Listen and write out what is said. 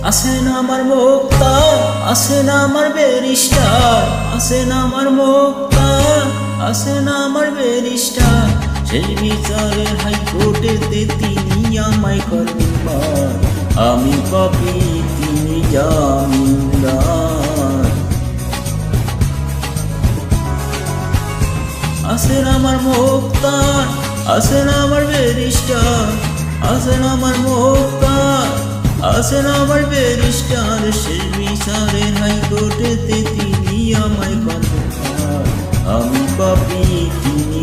আছেন আমার মুক্তার, আছেন আমার ব্যারিস্টার, আছেন আমার মুক্তার, আছেন আমার ব্যারিস্টার। শেষ বিচারের হাইকোর্টেতে তিনি আমায় করবেন পার। আমি পাপী, তিনি জামিনদার। আছেন আমার মুক্তার, আছেন আমার ব্যারিস্টার, আছেন আমার মুক্তার, আছেন আমার ব্যারিস্টার। শেষ বিচারের হাইকোর্টেতে তিনি আমায় করবেন পার। আমি পাপী, তিনি